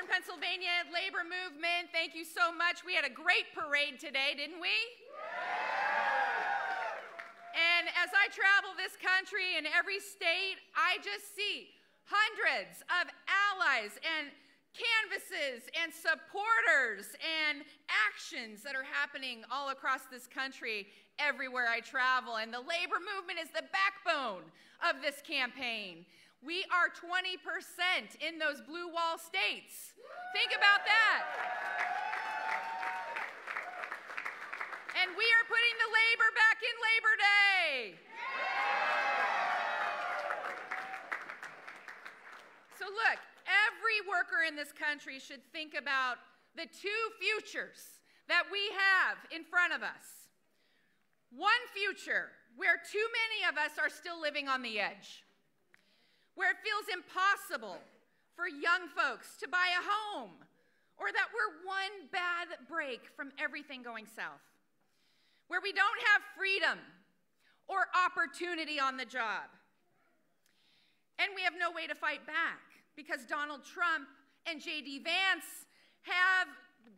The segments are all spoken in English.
Western Pennsylvania labor movement, thank you so much. We had a great parade today, didn't we? And as I travel this country in every state, I just see hundreds of allies and canvases and supporters and actions that are happening all across this country everywhere I travel. And the labor movement is the backbone of this campaign. We are 20% in those blue wall states. Think about that. And we are putting the labor back in Labor Day. So look, every worker in this country should think about the two futures that we have in front of us. One future where too many of us are still living on the edge, where it feels impossible for young folks to buy a home, or that we're one bad break from everything going south, where we don't have freedom or opportunity on the job, and we have no way to fight back because Donald Trump and J.D. Vance have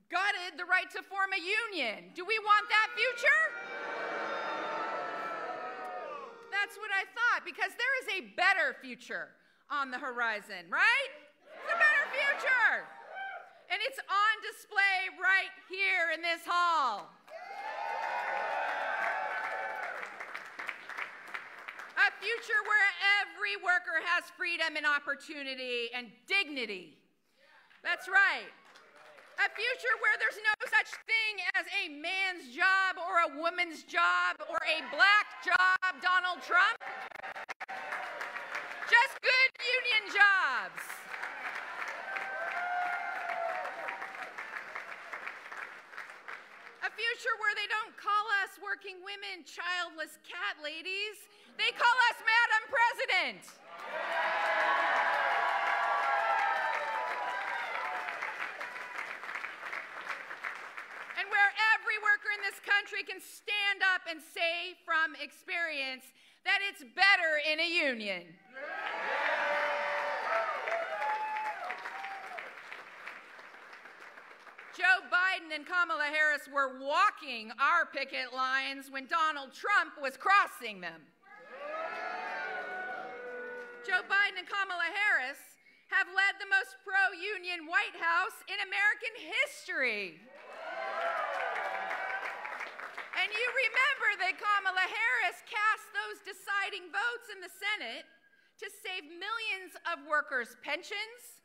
gutted the right to form a union. Do we want that future? That's what I thought, because there is a better future on the horizon, right? It's a better future. And it's on display right here in this hall. A future where every worker has freedom and opportunity and dignity. That's right. A future where there's no such thing as a man's job or a woman's job or a black job, Donald Trump. Just good union jobs. A future where they don't call us working women childless cat ladies. They call us Madam President. And where every worker in this country can stand up and say from experience that it's better in a union. Joe Biden and Kamala Harris were walking our picket lines when Donald Trump was crossing them. Joe Biden and Kamala Harris have led the most pro-union White House in American history. And you remember that Kamala Harris cast those deciding votes in the Senate to save millions of workers' pensions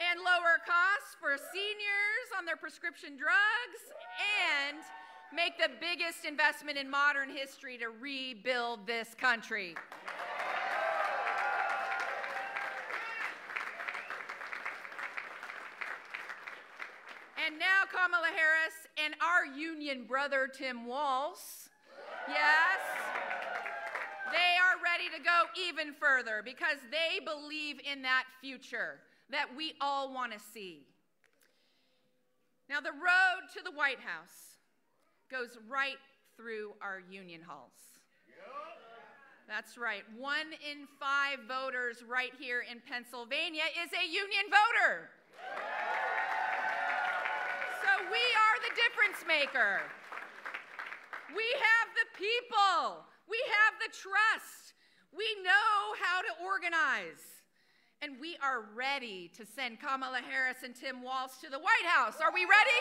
and lower costs for seniors on their prescription drugs and make the biggest investment in modern history to rebuild this country. And now Kamala Harris and our union brother, Tim Walz, yes, they are ready to go even further because they believe in that future that we all want to see. Now, the road to the White House goes right through our union halls. That's right. 1 in 5 voters right here in Pennsylvania is a union voter. So we are the difference maker. We have the people. We have the trust. We know how to organize. And we are ready to send Kamala Harris and Tim Walz to the White House. Are we ready?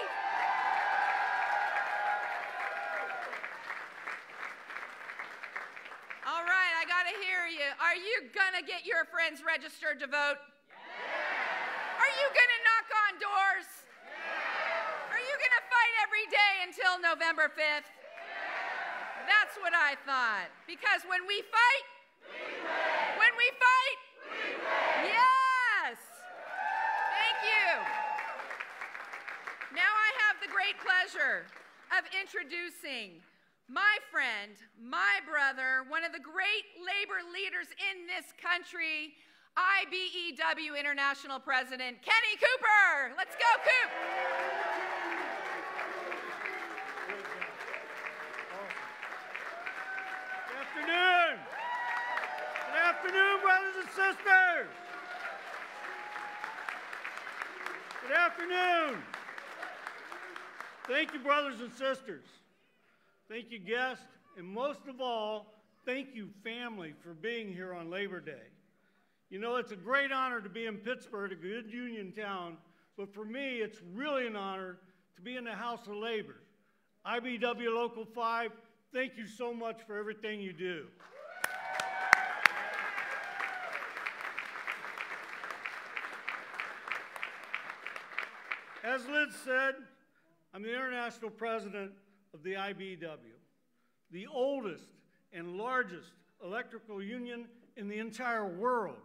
All right, I gotta hear you. Are you gonna get your friends registered to vote? Yeah. Are you gonna knock on doors? Yeah. Are you gonna fight every day until November 5th? Yeah. That's what I thought. Because when we fight, we win. When we fight, we win. Yes. Thank you. Now I have the great pleasure of introducing my friend, my brother, one of the great labor leaders in this country, IBEW International President, Kenny Cooper. Let's go, Coop. Good afternoon. Good afternoon, brothers and sisters. Good afternoon. Thank you, brothers and sisters. Thank you, guests. And most of all, thank you, family, for being here on Labor Day. You know, it's a great honor to be in Pittsburgh, a good union town, but for me, it's really an honor to be in the House of Labor. IBW Local 5, thank you so much for everything you do. As Liz said, I'm the international president of the IBW, the oldest and largest electrical union in the entire world.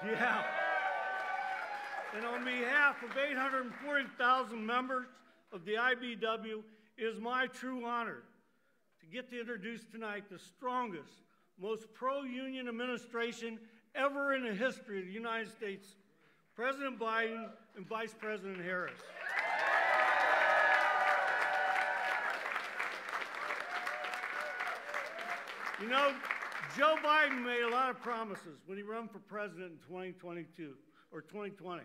Yeah. And on behalf of 840,000 members of the IBW, it is my true honor to get to introduce tonight the strongest, most pro-union administration ever in the history of the United States, President Biden and Vice President Harris. You know, Joe Biden made a lot of promises when he ran for president in 2022 or 2020.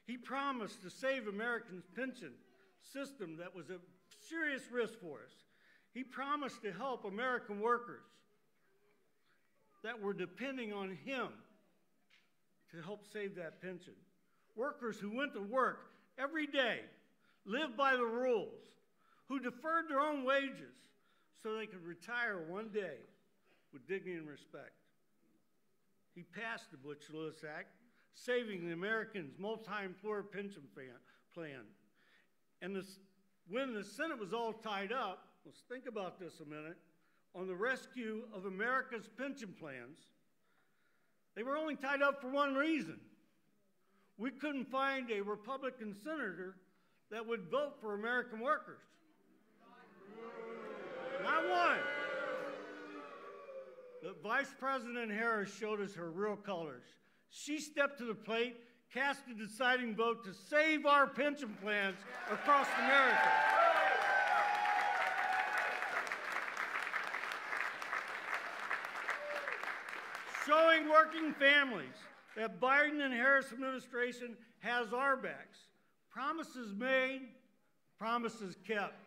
He promised to save Americans' pension system that was a serious risk for us. He promised to help American workers that were depending on him to help save that pension. Workers who went to work every day, lived by the rules, who deferred their own wages so they could retire one day with dignity and respect. He passed the Butch-Lewis Act, saving the Americans' multi-employer pension plan. And when the Senate was all tied up, let's think about this a minute, on the rescue of America's pension plans, they were only tied up for one reason. We couldn't find a Republican senator that would vote for American workers. Not one. But Vice President Harris showed us her real colors. She stepped to the plate, cast a deciding vote to save our pension plans across America. Showing working families that Biden and Harris administration has our backs. Promises made, promises kept.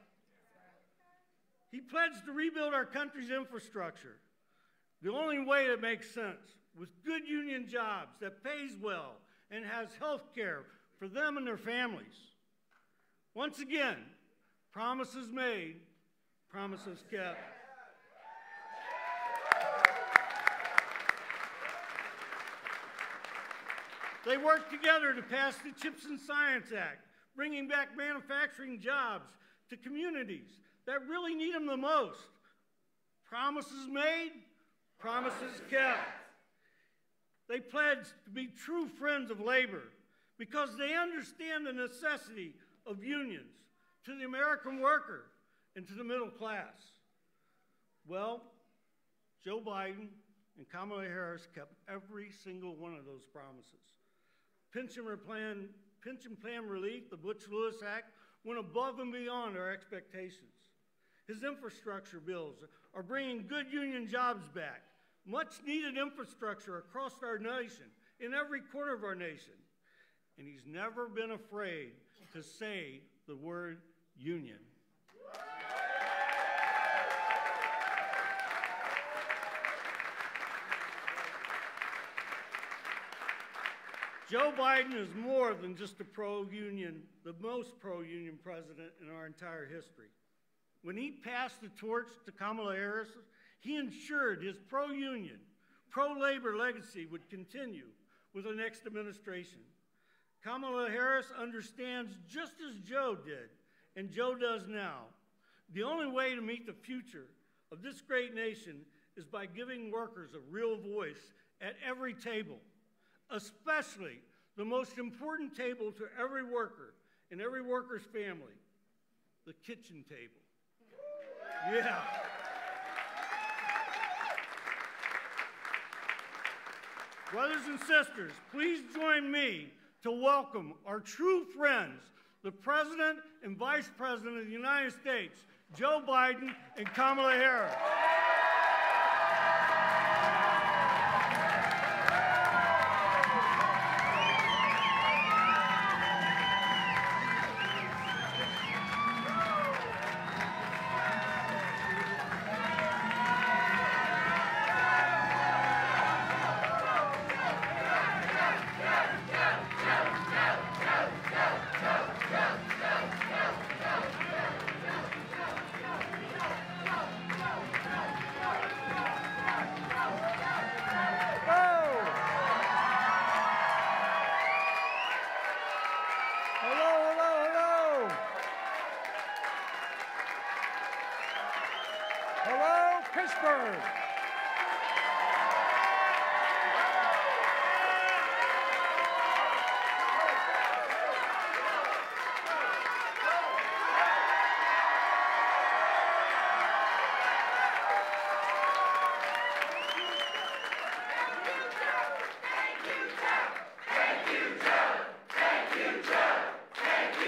He pledged to rebuild our country's infrastructure the only way that makes sense, with good union jobs that pays well and has health care for them and their families. Once again, promises made, promises kept. They worked together to pass the CHIPS and Science Act, bringing back manufacturing jobs to communities that really need them the most. Promises made, promises kept. They pledged to be true friends of labor because they understand the necessity of unions to the American worker and to the middle class. Well, Joe Biden and Kamala Harris kept every single one of those promises. Pension plan relief, the Butch-Lewis Act, went above and beyond our expectations. His infrastructure bills are bringing good union jobs back, much needed infrastructure across our nation, in every corner of our nation. And he's never been afraid to say the word union. Joe Biden is more than just a pro-union, the most pro-union president in our entire history. When he passed the torch to Kamala Harris, he ensured his pro-union, pro-labor legacy would continue with the next administration. Kamala Harris understands, just as Joe did, and Joe does now, the only way to meet the future of this great nation is by giving workers a real voice at every table, especially the most important table to every worker and every worker's family, the kitchen table. Yeah. Brothers and sisters, please join me to welcome our true friends, the President and Vice President of the United States, Joe Biden and Kamala Harris. Pittsburgh.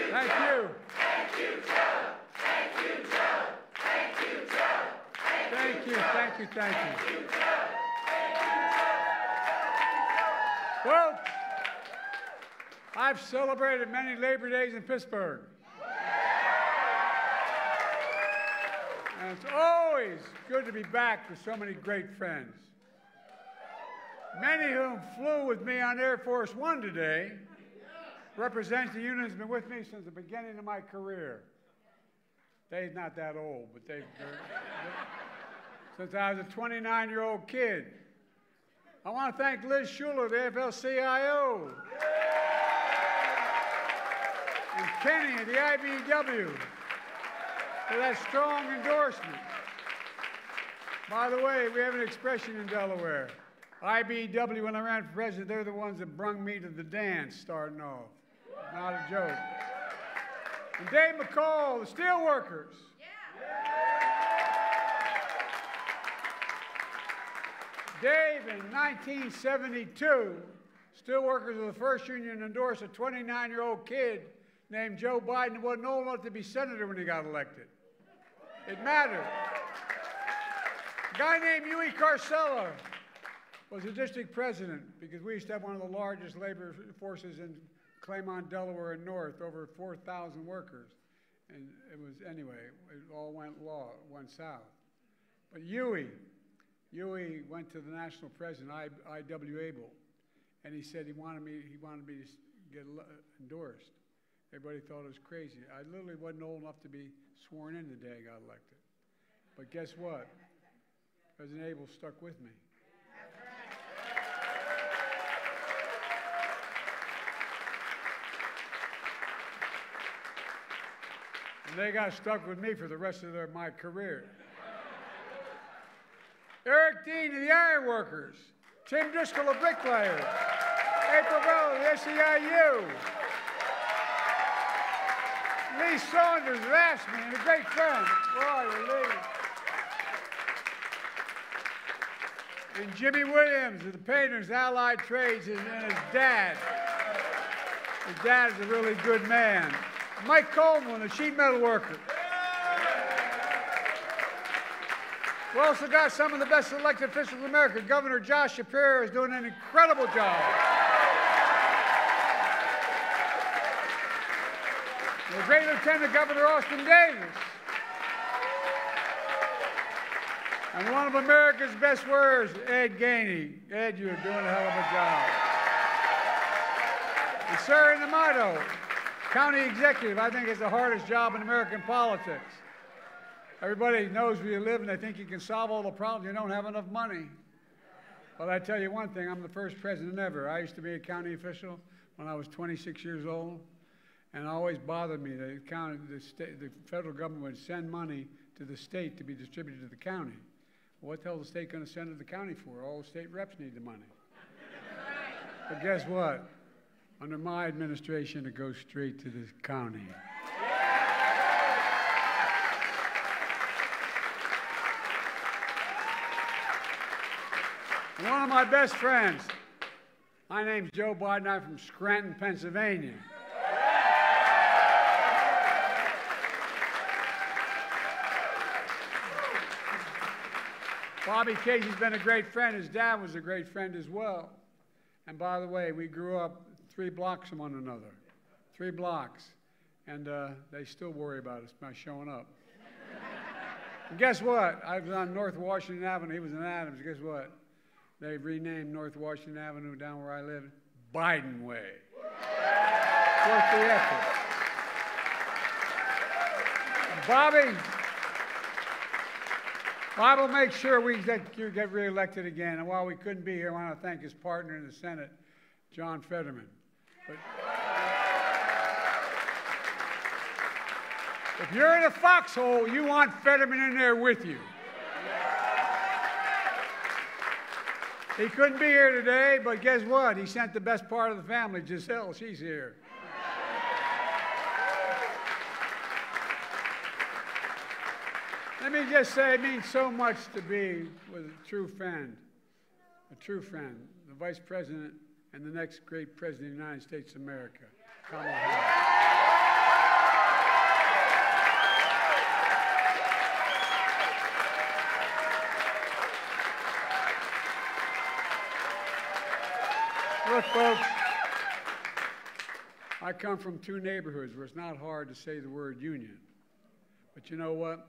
Thank you. Thank you, Joe. Thank you, Joe. Thank you, Joe. Thank you, thank you, thank you. Well, I've celebrated many Labor Days in Pittsburgh. And it's always good to be back with so many great friends. Many of whom flew with me on Air Force One today represent the union that's been with me since the beginning of my career. They're not that old, but since I was a 29-year-old kid. I want to thank Liz Schuler, the AFL-CIO, and Kenny of the IBEW for that strong endorsement. By the way, we have an expression in Delaware. IBEW, when I ran for president, they're the ones that brung me to the dance starting off. Not a joke. And Dave McCall, the steelworkers. Dave, in 1972, steelworkers were the first union to endorse a 29-year-old kid named Joe Biden who wasn't old enough to be senator when he got elected. It mattered. A guy named Huey Carcella was the district president because we used to have one of the largest labor forces in Claymont, Delaware, and North, over 4,000 workers. And it was, anyway, it all went south. But Huey went to the national president, I.W. Abel, and he said he wanted me to get endorsed. Everybody thought it was crazy. I literally wasn't old enough to be sworn in the day I got elected. But guess what? President Abel stuck with me. And they got stuck with me for the rest of my career. Eric Dean of the Ironworkers, Tim Driscoll of Bricklayers, April Bell of the SEIU, Lee Saunders of AFSCME, and a great friend, Lee. And Jimmy Williams of the Painters Allied Trades and his dad. His dad is a really good man. Mike Coleman, a sheet metal worker. We also got some of the best elected officials in America. Governor Josh Shapiro is doing an incredible job. The great Lieutenant Governor Austin Davis. And one of America's best workers, Ed Gainey. Ed, you're doing a hell of a job. And Sarah Namato, county executive, I think is the hardest job in American politics. Everybody knows where you live and they think you can solve all the problems. You don't have enough money. But I tell you one thing, I'm the first president ever. I used to be a county official when I was 26 years old. And it always bothered me that the federal government would send money to the state to be distributed to the county. Well, what the hell is the state going to send to the county for? All the state reps need the money. But guess what? Under my administration, it goes straight to the county. One of my best friends, my name's Joe Biden, I'm from Scranton, Pennsylvania. Bobby Casey's been a great friend. His dad was a great friend as well. And by the way, we grew up 3 blocks from one another, 3 blocks. And they still worry about us by showing up. And guess what? I was on North Washington Avenue. He was in Adams. Guess what? They renamed North Washington Avenue down where I live, Biden Way. Worth the effort. Bob will make sure you get reelected again. And while we couldn't be here, I want to thank his partner in the Senate, John Fetterman. But if you're in a foxhole, you want Fetterman in there with you. He couldn't be here today, but guess what? He sent the best part of the family, Giselle. She's here. Let me just say, it means so much to be with a true friend, the Vice President and the next great President of the United States of America, Kamala Harris. Look, folks, I come from two neighborhoods where it's not hard to say the word union. But you know what?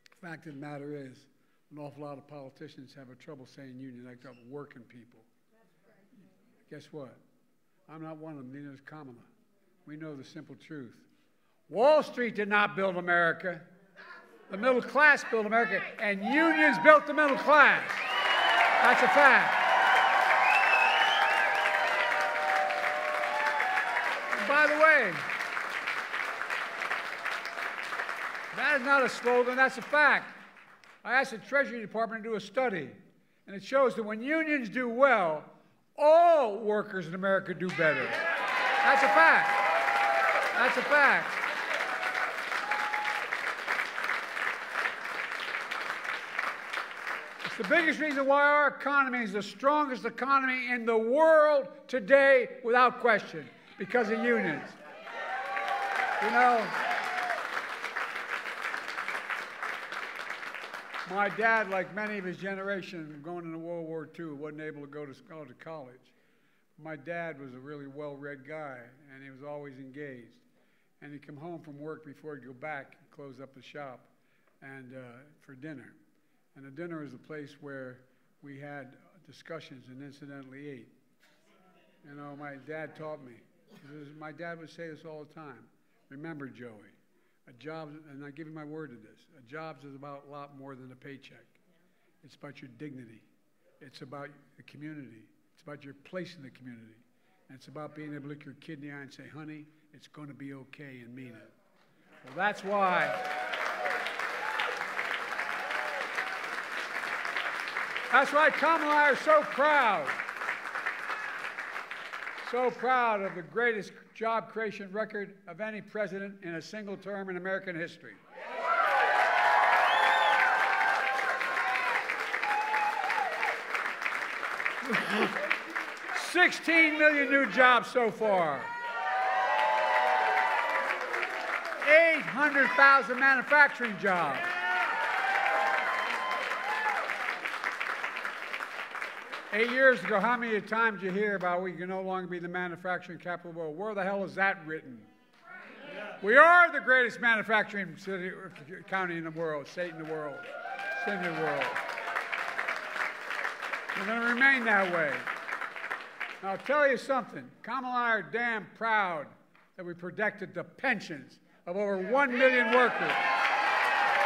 The fact of the matter is, an awful lot of politicians have a trouble saying union, like working people. Guess what? I'm not one of them, neither is Kamala. We know the simple truth. Wall Street did not build America. The middle class built America, and unions built the middle class. That's a fact. And by the way, that is not a slogan, that's a fact. I asked the Treasury Department to do a study, and it shows that when unions do well, all workers in America do better. That's a fact. That's a fact. It's the biggest reason why our economy is the strongest economy in the world today, without question, because of unions. You know, my dad, like many of his generation, going into World War II, wasn't able to go to college. My dad was a really well-read guy, and he was always engaged. And he'd come home from work before he'd go back and close up the shop and for dinner. And the dinner was the place where we had discussions and incidentally ate. You know, my dad taught me. My dad would say this all the time. Remember, Joey, a job, and I give you my word to this, a job is about a lot more than a paycheck. It's about your dignity. It's about the community. It's about your place in the community. And it's about being able to look your kid in the eye and say, honey, it's going to be okay, and mean it. Well, that's why. That's why Kamala and I are so proud. So proud of the greatest job creation record of any president in a single term in American history. $16 million new jobs so far. 800,000 manufacturing jobs. Eight years ago, how many times did you hear about we can no longer be the manufacturing capital of the world? Where the hell is that written? Yeah. We are the greatest manufacturing city, county in the world, state in the world, city in the world. We're going to remain that way. Now, I'll tell you something. Kamala and I are damn proud that we protected the pensions of over 1 million workers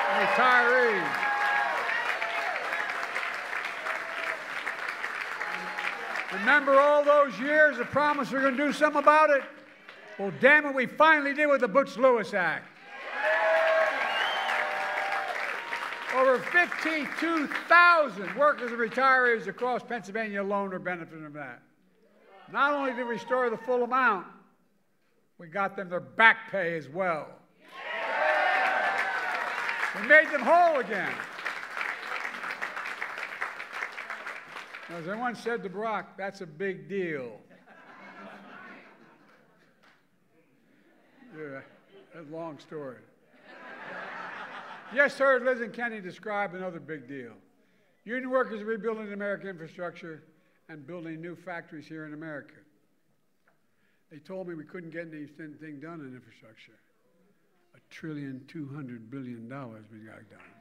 and retirees. Remember all those years of promise we're going to do something about it? Well, damn it, we finally did with the Butch-Lewis Act. Over 52,000 workers and retirees across Pennsylvania alone are benefiting from that. Not only did we restore the full amount, we got them their back pay as well. We made them whole again. As everyone said to Barack, that's a big deal. Yeah, that's a long story. Just heard Liz and Kenny describe another big deal. Union workers are rebuilding American infrastructure and building new factories here in America. They told me we couldn't get anything done in infrastructure. $1.2 trillion we got done.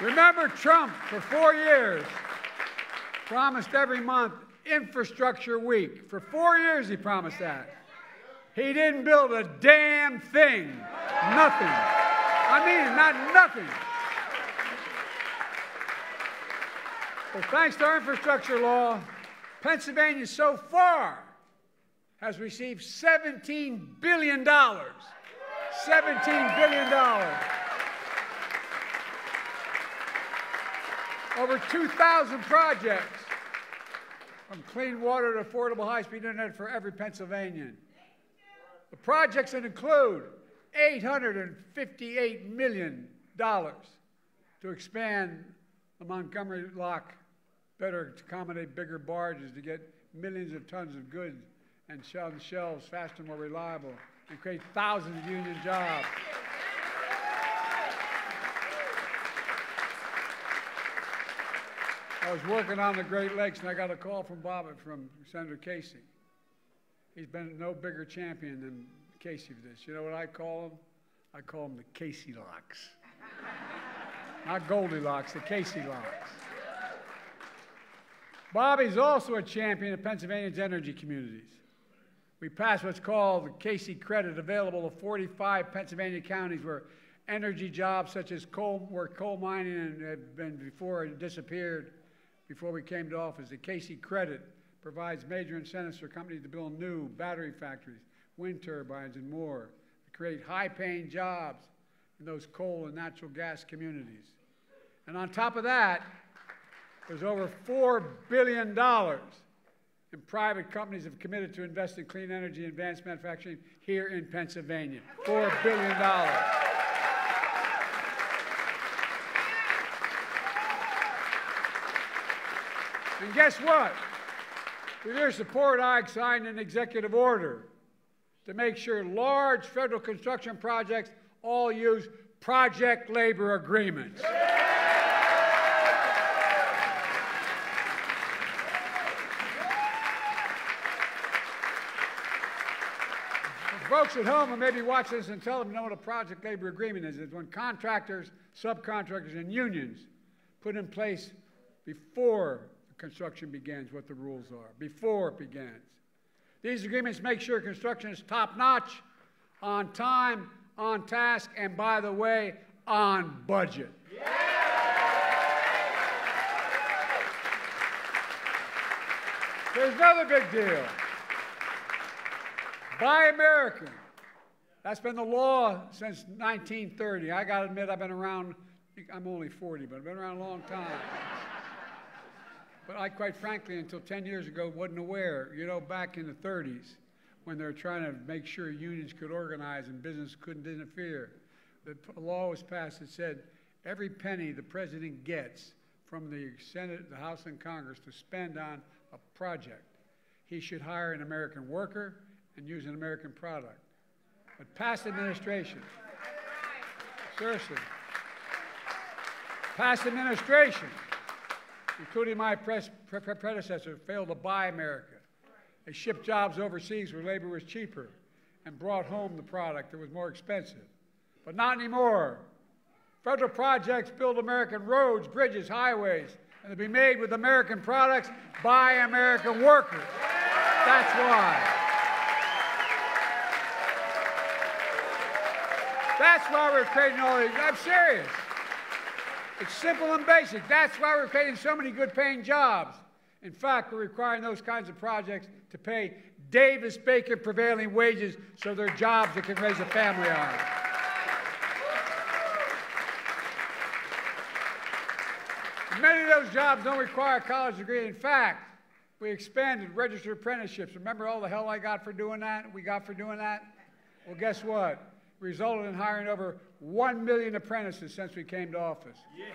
Remember Trump, for 4 years, promised every month Infrastructure Week. For 4 years he promised that. He didn't build a damn thing. Nothing. I mean, not nothing. Well, thanks to our infrastructure law, Pennsylvania so far has received $17 billion. $17 billion. Over 2,000 projects, from clean water to affordable high-speed internet for every Pennsylvanian. The projects that include $858 million to expand the Montgomery Lock better to accommodate bigger barges to get millions of tons of goods and on the shelves faster, more reliable, and create thousands of union jobs. I was working on the Great Lakes, and I got a call from Senator Casey. He's been no bigger champion than Casey for this. You know what I call him? I call him the Casey Locks. Not Goldilocks, the Casey Locks. Bobby's also a champion of Pennsylvania's energy communities. We passed what's called the Casey Credit, available to 45 Pennsylvania counties where energy jobs such as coal mining have been before it disappeared before we came to office. The Casey Credit provides major incentives for companies to build new battery factories, wind turbines, and more to create high-paying jobs in those coal and natural gas communities. And on top of that, there's over $4 billion in private companies have committed to invest in clean energy and advanced manufacturing here in Pennsylvania. $4 billion. And guess what? With your support, I signed an executive order to make sure large federal construction projects all use project labor agreements. Folks at home who may be watching this and tell them know what a project labor agreement is. It's when contractors, subcontractors, and unions put in place before the construction begins what the rules are, before it begins. These agreements make sure construction is top-notch, on time, on task, and by the way, on budget. Yeah! There's another big deal. Buy American. That's been the law since 1930. I got to admit, I've been around, I'm only 40, but I've been around a long time. But I, quite frankly, until 10 years ago, wasn't aware. You know, back in the 30s, when they were trying to make sure unions could organize and business couldn't interfere, the law was passed that said every penny the president gets from the Senate, the House, and Congress to spend on a project, he should hire an American worker and use an American product. But past administration, seriously, past administration, including my predecessor, failed to buy America. They shipped jobs overseas where labor was cheaper and brought home the product that was more expensive. But not anymore. Federal projects build American roads, bridges, highways, and they'll be made with American products by American workers. That's why. That's why we're creating all these. I'm serious. It's simple and basic. That's why we're creating so many good-paying jobs. In fact, we're requiring those kinds of projects to pay Davis-Bacon prevailing wages so they're jobs that can raise a family on. Many of those jobs don't require a college degree. In fact, we expanded registered apprenticeships. Remember all the hell I got for doing that? We got for doing that? Well, guess what? Resulted in hiring over 1 million apprentices since we came to office. Yeah.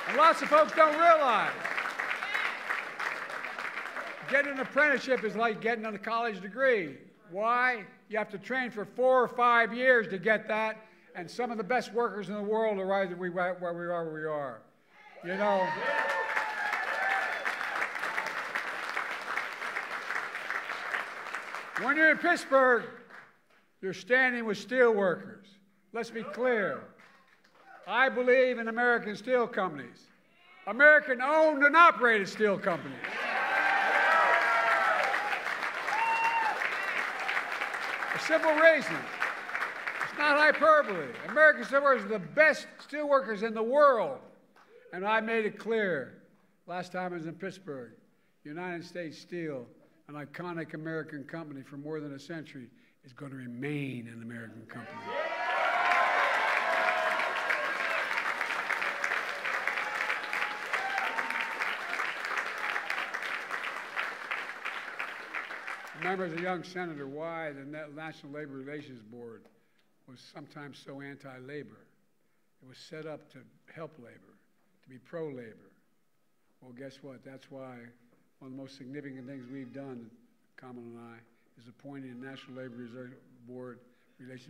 And lots of folks don't realize getting an apprenticeship is like getting a college degree. Why? You have to train for 4 or 5 years to get that, and some of the best workers in the world are right where we are. You know. When you're in Pittsburgh, you're standing with steel workers. Let's be clear. I believe in American steel companies. American-owned and operated steel companies. A simple reason. It's not hyperbole. American steel workers are the best steel workers in the world. And I made it clear last time I was in Pittsburgh, United States Steel, an iconic American company for more than a century, is going to remain an American company. remember as a young senator why the National Labor Relations Board was sometimes so anti-labor. It was set up to help labor, to be pro-labor. Well, guess what? That's why one of the most significant things we've done, Kamala and I, is appointing a National Labor Relations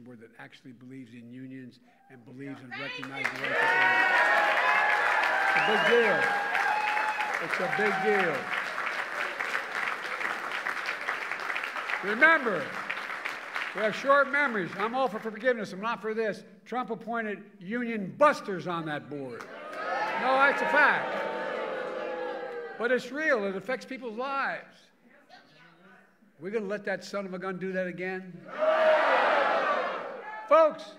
Board that actually believes in unions and believes in recognizing the rights of labor. It's a big deal. It's a big deal. Remember, we have short memories. I'm all for forgiveness. I'm not for this. Trump appointed union busters on that board. No, that's a fact. But it's real. It affects people's lives. We're going to let that son of a gun do that again? Folks,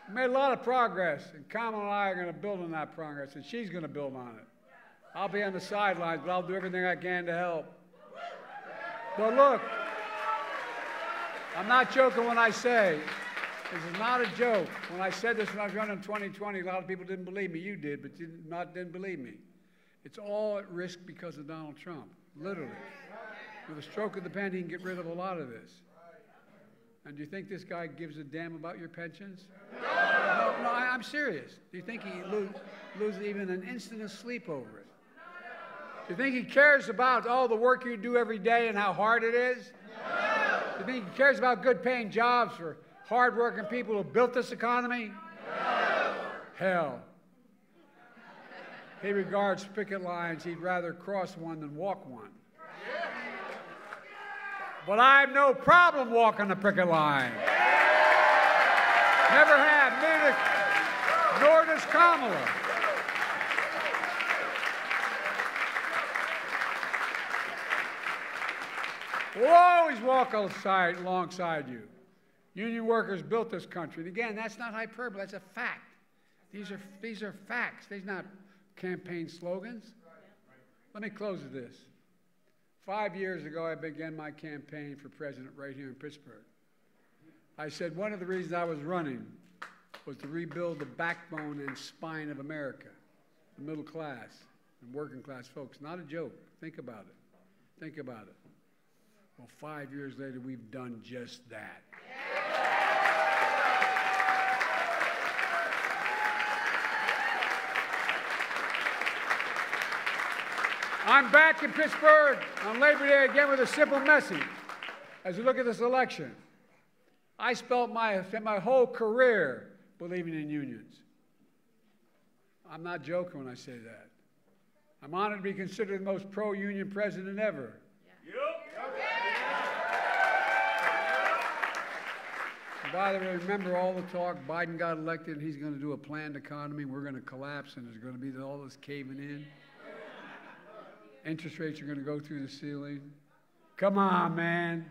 we made a lot of progress, and Kamala and I are going to build on that progress, and she's going to build on it. I'll be on the sidelines, but I'll do everything I can to help. But look, I'm not joking when I say, this is not a joke. When I said this when I was running in 2020, a lot of people didn't believe me. You did, but you didn't believe me. It's all at risk because of Donald Trump, literally. With a stroke of the pen, he can get rid of a lot of this. And do you think this guy gives a damn about your pensions? No, I'm serious. Do you think he loses even an instant of sleep over it? Do you think he cares about all the work you do every day and how hard it is? Do you think he cares about good-paying jobs for hard-working people who built this economy? Hell. He regards picket lines. He'd rather cross one than walk one. But I have no problem walking the picket line. Never have, nor does Kamala. We'll always walk alongside you. Union workers built this country. And again, that's not hyperbole, that's a fact. These are facts. These are not campaign slogans. Let me close with this. 5 years ago, I began my campaign for president right here in Pittsburgh. I said one of the reasons I was running was to rebuild the backbone and spine of America, the middle class and working class folks. Not a joke. Think about it. Think about it. Well, 5 years later, we've done just that. I'm back in Pittsburgh on Labor Day again with a simple message. As we look at this election, I spent my whole career believing in unions. I'm not joking when I say that. I'm honored to be considered the most pro-union president ever. And by the way, remember all the talk, Biden got elected and he's going to do a planned economy, we're going to collapse and there's going to be all this caving in. Interest rates are going to go through the ceiling. Come on, man.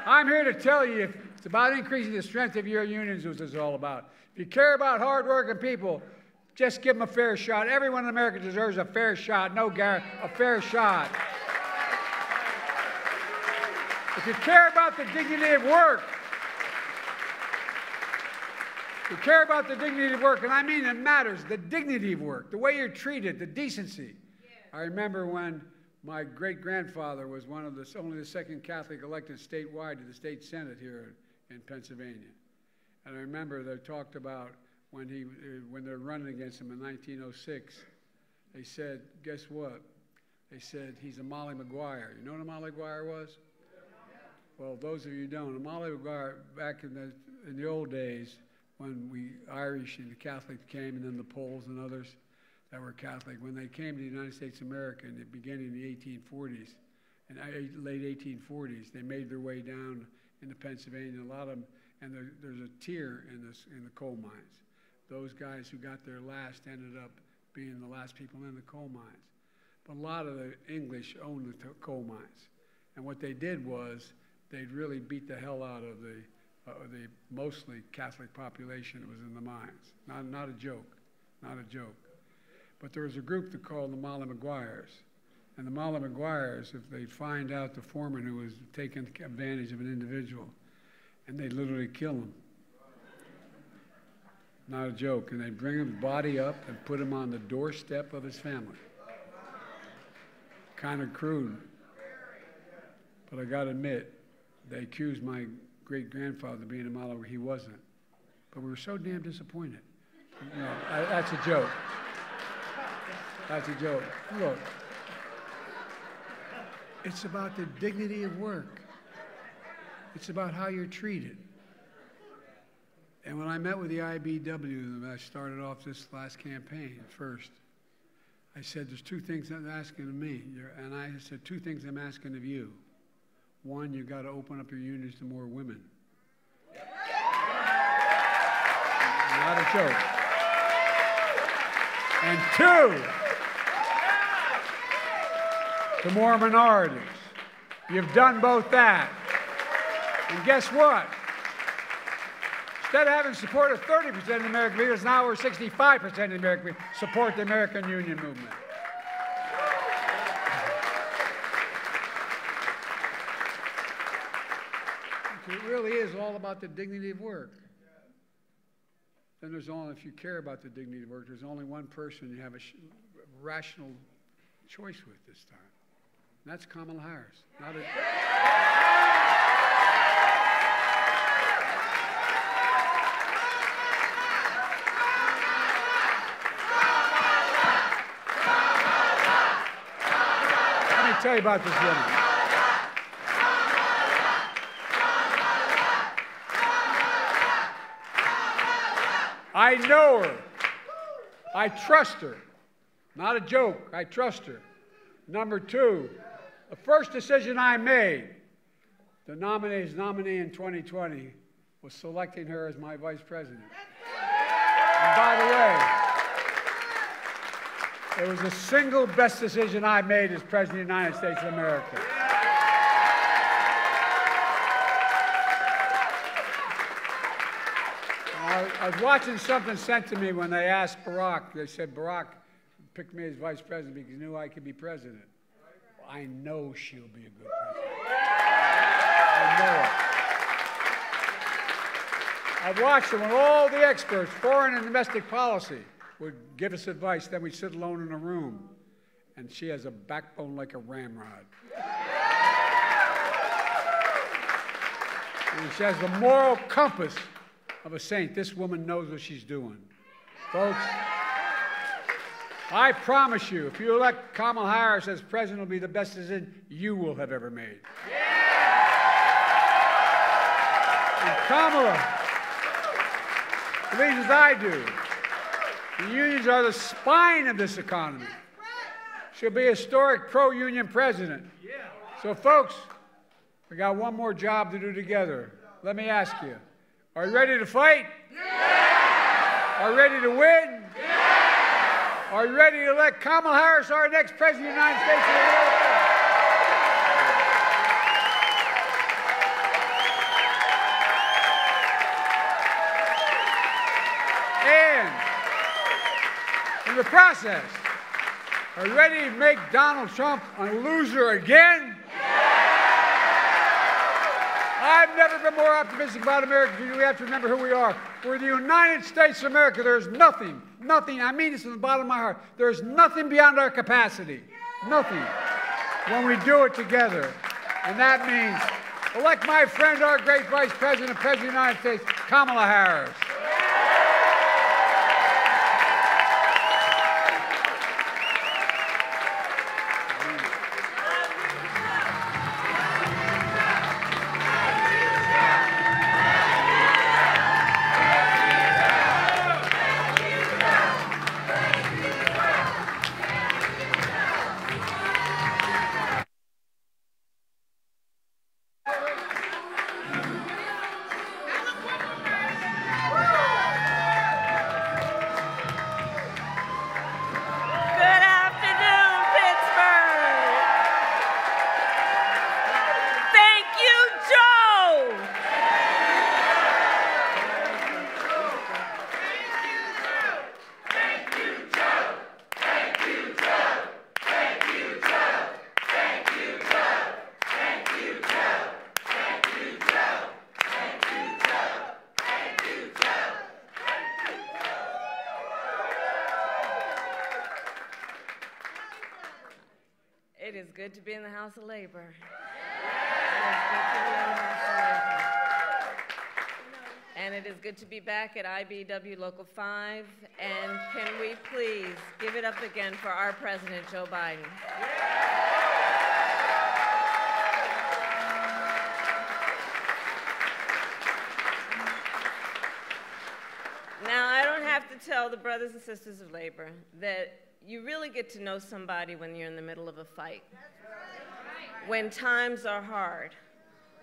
I'm here to tell you, it's about increasing the strength of your unions, what this is all about. If you care about hard-working people, just give them a fair shot. Everyone in America deserves a fair shot. No, Gary, a fair shot. If you care about the dignity of work, if you care about the dignity of work, and I mean it matters, the dignity of work, the way you're treated, the decency. I remember when my great-grandfather was only the second Catholic elected statewide to the state Senate here in Pennsylvania. And I remember they talked about when they're running against him in 1906, they said, guess what? They said, he's a Molly Maguire. You know what a Molly Maguire was? Well, those of you who don't, a Molly Maguire, back in the old days, when we Irish and the Catholics came, and then the Poles and others that were Catholic, when they came to the United States of America in the beginning of the 1840s, and late 1840s, they made their way down into Pennsylvania, a lot of them, and there's a tier in the coal mines. Those guys who got there last ended up being the last people in the coal mines. But a lot of the English owned the coal mines. And what they did was they'd really beat the hell out of the mostly Catholic population that was in the mines. Not a joke, not a joke. But there was a group that called the Molly Maguires. And the Molly Maguires, if they find out the foreman who was taking advantage of an individual, and they'd literally kill him. Not a joke. And they'd bring his body up and put him on the doorstep of his family. Kind of crude. But I got to admit, they accused my great-grandfather of being a model where he wasn't. But we were so damn disappointed. You know, that's a joke. That's a joke. Look, it's about the dignity of work. It's about how you're treated. And when I met with the IBW, when I started off this last campaign first, I said, there's two things I'm asking of me. And I said, two things I'm asking of you. One, you've got to open up your unions to more women. Not a joke. And two, to more minorities. You've done both that. And guess what? Instead of having support of 30% of the American leaders, now we're 65% of the American leaders support the American union movement. It really is all about the dignity of work. Then there's only, if you care about the dignity of work, there's only one person you have a rational choice with this time. And that's Kamala Harris. Not a, let me tell you about this woman. I know her. I trust her. Not a joke. I trust her. Number two, the first decision I made, the nominee in 2020, was selecting her as my vice president. And by the way, it was the single best decision I made as President of the United States of America. I was watching something sent to me when they asked Barack. They said, Barack picked me as vice president because he knew I could be president. Well, I know she'll be a good president. I know it. I've watched her when all the experts, foreign and domestic policy, would give us advice. Then we'd sit alone in a room. And she has a backbone like a ramrod. And she has the moral compass of a saint. This woman knows what she's doing. Folks, I promise you, if you elect Kamala Harris as president, it'll be the best decision you will have ever made. And Kamala believes as I do. The unions are the spine of this economy. She'll be a historic pro-union president. So, folks, we got one more job to do together. Let me ask you. Are you ready to fight? Yeah! Are you ready to win? Yeah! Are you ready to elect Kamala Harris our next President of the United States of America? And in the process, are you ready to make Donald Trump a loser again? I've never been more optimistic about America. We have to remember who we are. We're the United States of America. There's nothing, I mean this from the bottom of my heart, there's nothing beyond our capacity. Nothing. When we do it together. And that means elect my friend, our great Vice President, President of the United States, Kamala Harris. It is good to be in the House of Labor. And it is good to be back at IBEW Local 5. And can we please give it up again for our President, Joe Biden. Now, I don't have to tell the brothers and sisters of labor that you really get to know somebody when you're in the middle of a fight. When times are hard,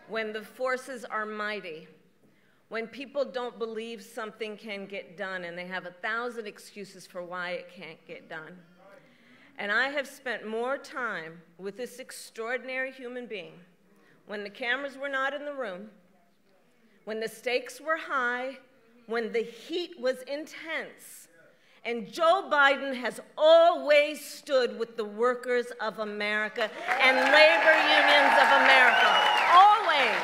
when the forces are mighty, when people don't believe something can get done and they have 1,000 excuses for why it can't get done. And I have spent more time with this extraordinary human being when the cameras were not in the room, when the stakes were high, when the heat was intense. And Joe Biden has always stood with the workers of America and labor unions of America. Always.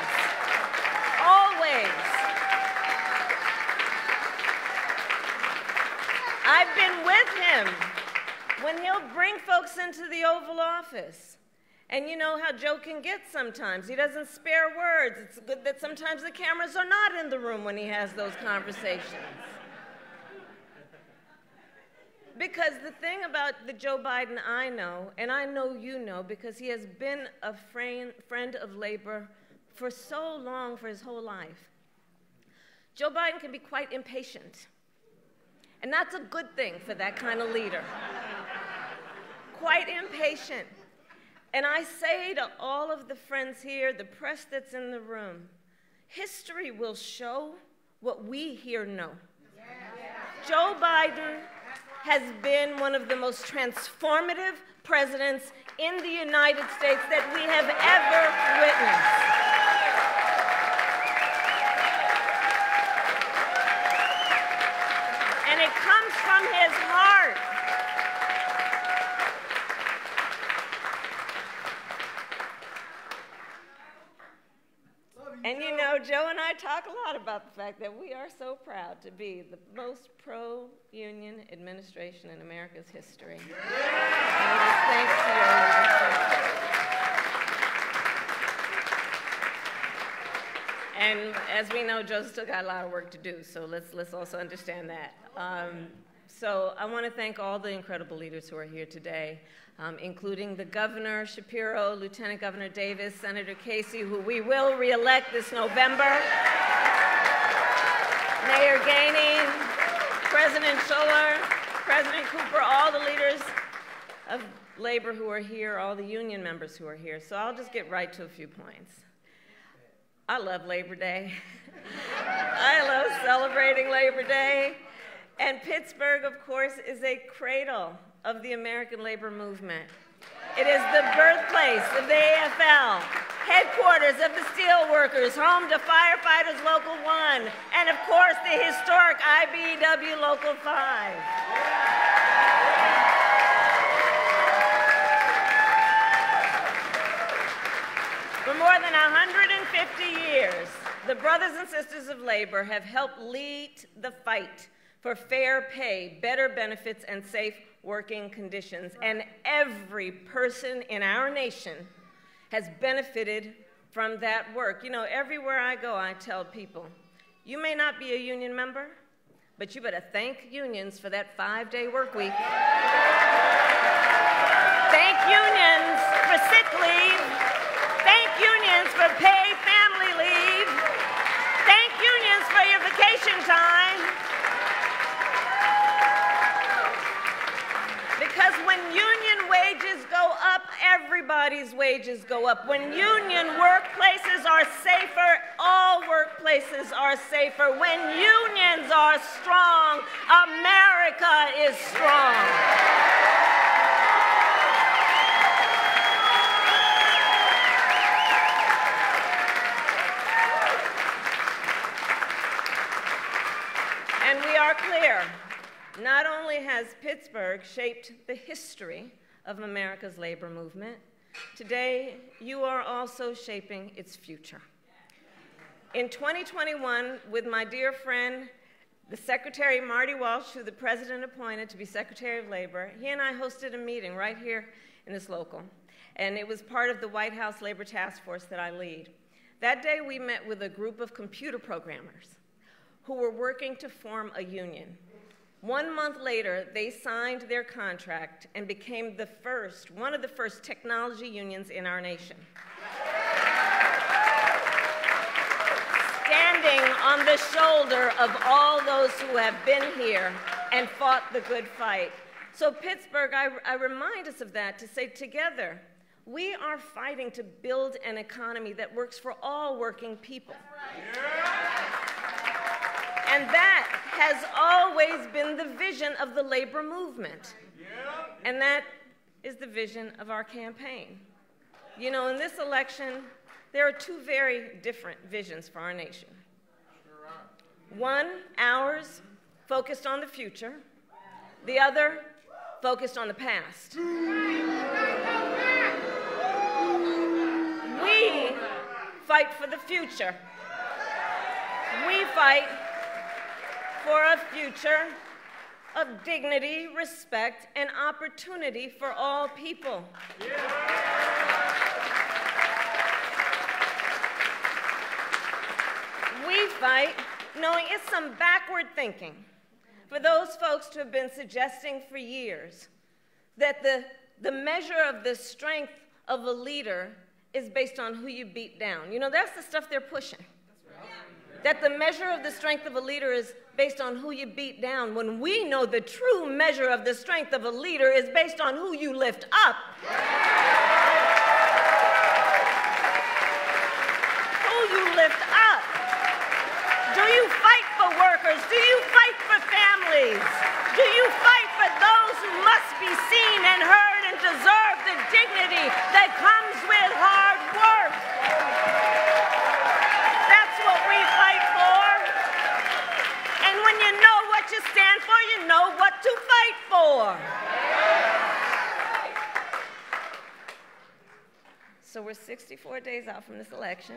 Always. I've been with him when he'll bring folks into the Oval Office. And you know how Joe can get sometimes. He doesn't spare words. It's good that sometimes the cameras are not in the room when he has those conversations. Because the thing about the Joe Biden I know, and I know you know, because he has been a friend of labor for so long, for his whole life, Joe Biden can be quite impatient. And that's a good thing for that kind of leader. Quite impatient. And I say to all of the friends here, the press that's in the room, history will show what we here know. Joe Biden has been one of the most transformative presidents in the United States that we have ever witnessed. And it comes from his heart. And you know, Joe and I talk a lot about the fact that we are so proud to be the most pro-union administration in America's history. And it is thanks to your leadership. And as we know, Joe's still got a lot of work to do, so let's also understand that. So I want to thank all the incredible leaders who are here today, including the Governor Shapiro, Lieutenant Governor Davis, Senator Casey, who we will re-elect this November, Mayor Gainey, President Schuller, President Cooper, all the leaders of labor who are here, all the union members who are here. So I'll just get right to a few points. I love Labor Day. I love celebrating Labor Day. And Pittsburgh, of course, is a cradle of the American labor movement. It is the birthplace of the AFL, headquarters of the Steelworkers, home to Firefighters Local 1, and of course the historic IBEW Local 5. For more than 150 years, the brothers and sisters of labor have helped lead the fight for fair pay, better benefits, and safe working conditions. And every person in our nation has benefited from that work. You know, everywhere I go, I tell people, you may not be a union member, but you better thank unions for that 5-day work week. Thank unions for sick leave. Thank unions for paid family leave. Thank unions for your vacation time. Because when union wages go up, everybody's wages go up. When union workplaces are safer, all workplaces are safer. When unions are strong, America is strong. And we are clear. Not only has Pittsburgh shaped the history of America's labor movement, today you are also shaping its future. In 2021, with my dear friend, the Secretary Marty Walsh, who the President appointed to be Secretary of Labor, he and I hosted a meeting right here in this local. and it was part of the White House Labor Task Force that I lead. That day, we met with a group of computer programmers who were working to form a union. 1 month later, they signed their contract and became one of the first technology unions in our nation. Standing on the shoulder of all those who have been here and fought the good fight. So Pittsburgh, I remind us of that to say together, we are fighting to build an economy that works for all working people. And that has always been the vision of the labor movement. And that is the vision of our campaign. You know, in this election, there are two very different visions for our nation. One, ours, focused on the future. The other, focused on the past. We fight for the future. We fight for a future of dignity, respect, and opportunity for all people. We fight knowing it's some backward thinking for those folks who have been suggesting for years that the measure of the strength of a leader is based on who you beat down. You know, that's the stuff they're pushing. That the measure of the strength of a leader is based on who you beat down, when we know the true measure of the strength of a leader is based on who you lift up. Who you lift up. Do you fight for workers? Do you fight for families? Do you fight for those who must be seen and heard and deserve the dignity that comes with hard work? That's what we fight for. And when you know what you stand for, you know what to fight for. So we're 64 days out from this election.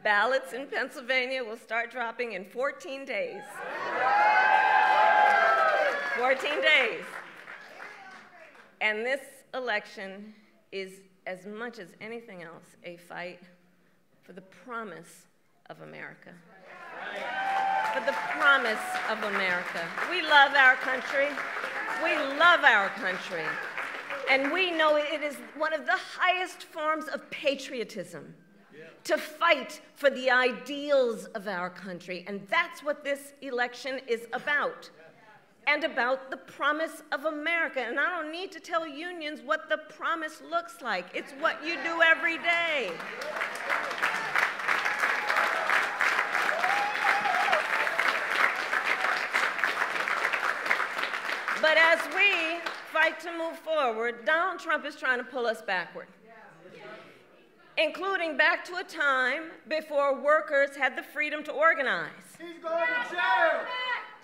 Ballots in Pennsylvania will start dropping in 14 days. 14 days. And this election is, as much as anything else, a fight for the promise of America. For the promise of America. We love our country. We love our country. And we know it is one of the highest forms of patriotism to fight for the ideals of our country. And that's what this election is about. And about the promise of America. And I don't need to tell unions what the promise looks like. It's what you do every day. But as we fight to move forward, Donald Trump is trying to pull us backward. Including back to a time before workers had the freedom to organize. He's going to jail.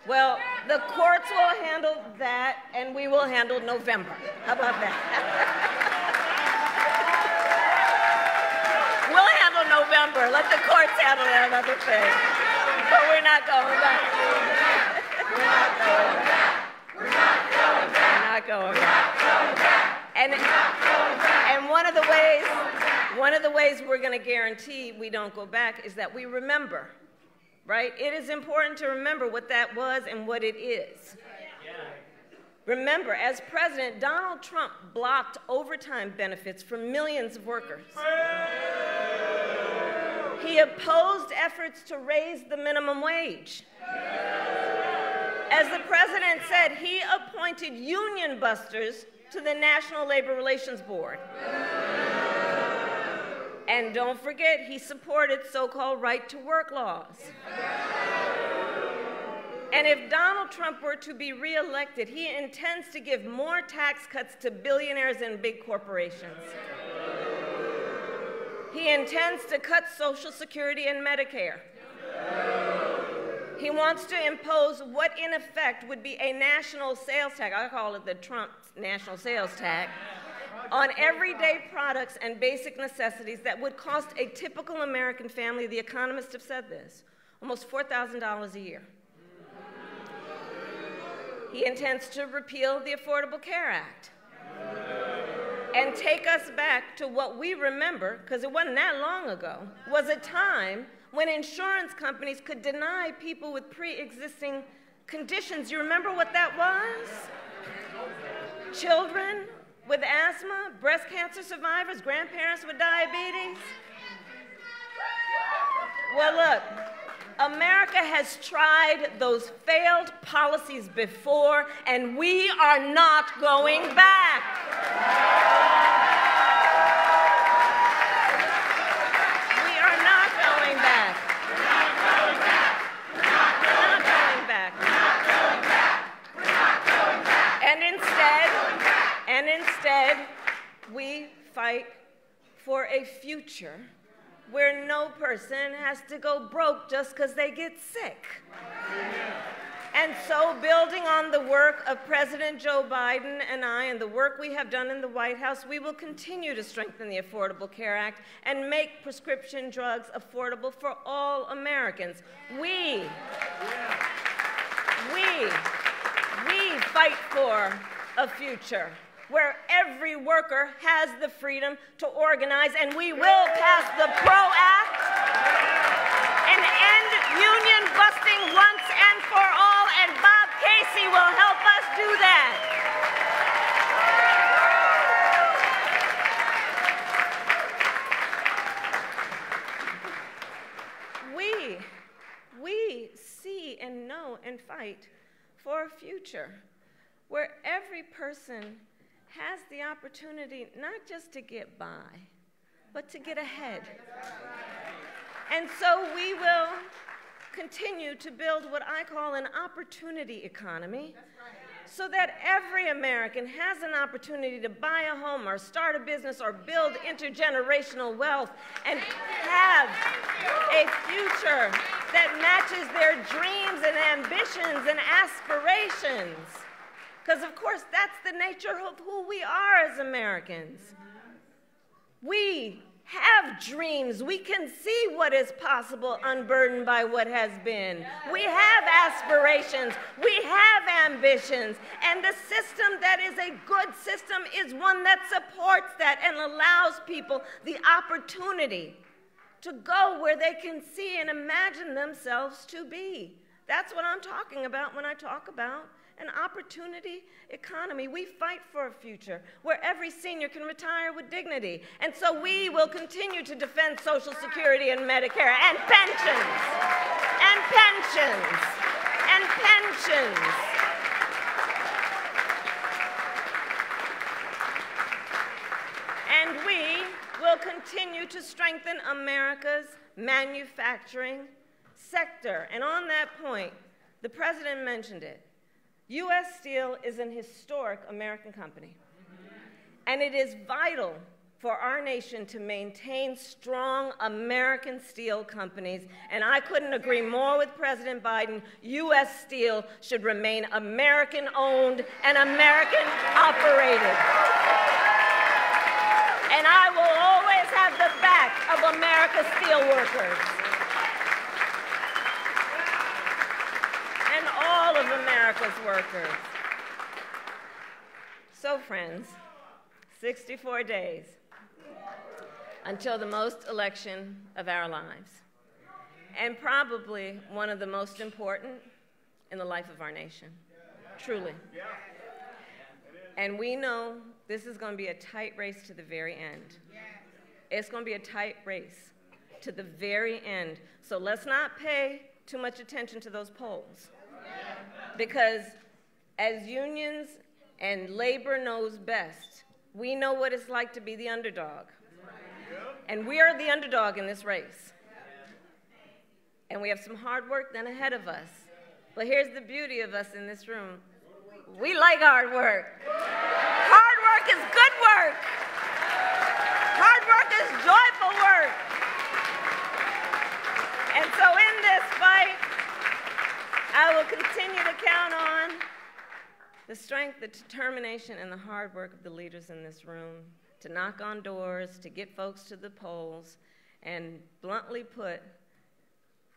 Well, the courts will handle that, and we will handle November. How about that? We'll handle November. Let the courts handle that other thing. But we're not going back. We're not going back. We're not going back. And one of the ways we're going to guarantee we don't go back is that we remember. Right? It is important to remember what that was and what it is. Remember, as president, Donald Trump blocked overtime benefits for millions of workers. He opposed efforts to raise the minimum wage. As the president said, he appointed union busters to the National Labor Relations Board. And don't forget, he supported so-called right-to-work laws. And if Donald Trump were to be reelected, he intends to give more tax cuts to billionaires and big corporations. He intends to cut Social Security and Medicare. He wants to impose what, in effect, would be a national sales tax. I call it the Trump national sales tax. On everyday products and basic necessities that would cost a typical American family, the economists have said this, almost $4,000 a year. He intends to repeal the Affordable Care Act and take us back to what we remember, because it wasn't that long ago, was a time when insurance companies could deny people with pre-existing conditions. You remember what that was? Children with asthma, breast cancer survivors, grandparents with diabetes. Well, look, America has tried those failed policies before, and we are not going back. We are not going back. We're not going back. And instead, we fight for a future where no person has to go broke just because they get sick. And so, building on the work of President Joe Biden and I and the work we have done in the White House, we will continue to strengthen the Affordable Care Act and make prescription drugs affordable for all Americans. We fight for a future where every worker has the freedom to organize, and we will pass the PRO Act and end union busting once and for all, and Bob Casey will help us do that. We see and know and fight for a future where every person has the opportunity not just to get by, but to get ahead. And so we will continue to build what I call an opportunity economy, so that every American has an opportunity to buy a home or start a business or build intergenerational wealth and have a future that matches their dreams and ambitions and aspirations. Because, of course, that's the nature of who we are as Americans. We have dreams. We can see what is possible unburdened by what has been. We have aspirations. We have ambitions. And the system that is a good system is one that supports that and allows people the opportunity to go where they can see and imagine themselves to be. That's what I'm talking about when I talk about an opportunity economy. We fight for a future where every senior can retire with dignity. And so we will continue to defend Social Security and Medicare and pensions, and pensions, and pensions. And we will continue to strengthen America's manufacturing sector. And on that point, the President mentioned it. U.S. Steel is an historic American company, and it is vital for our nation to maintain strong American steel companies, and I couldn't agree more with President Biden. U.S. Steel should remain American-owned and American-operated. And I will always have the back of America's steelworkers. And all of America's workers. So, friends, 64 days until the most election of our lives, and probably one of the most important in the life of our nation, truly. And we know this is going to be a tight race to the very end. It's going to be a tight race to the very end. So let's not pay too much attention to those polls. Because as unions and labor knows best, we know what it's like to be the underdog. And we are the underdog in this race. And we have some hard work then ahead of us. But here's the beauty of us in this room. We like hard work. Hard work is good work. Hard work is joyful work. And so in this fight, I will continue to count on the strength, the determination, and the hard work of the leaders in this room to knock on doors, to get folks to the polls, and bluntly put,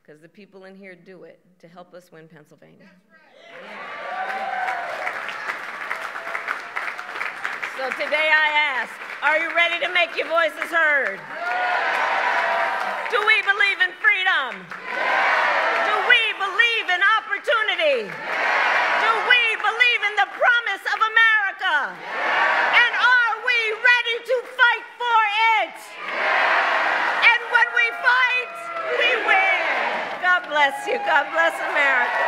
because the people in here do it, to help us win Pennsylvania. That's right. So today I ask, are you ready to make your voices heard? Do we believe in freedom? Do we believe in opportunity? Do we believe in the promise of America? And are we ready to fight for it? And when we fight, we win. God bless you. God bless America.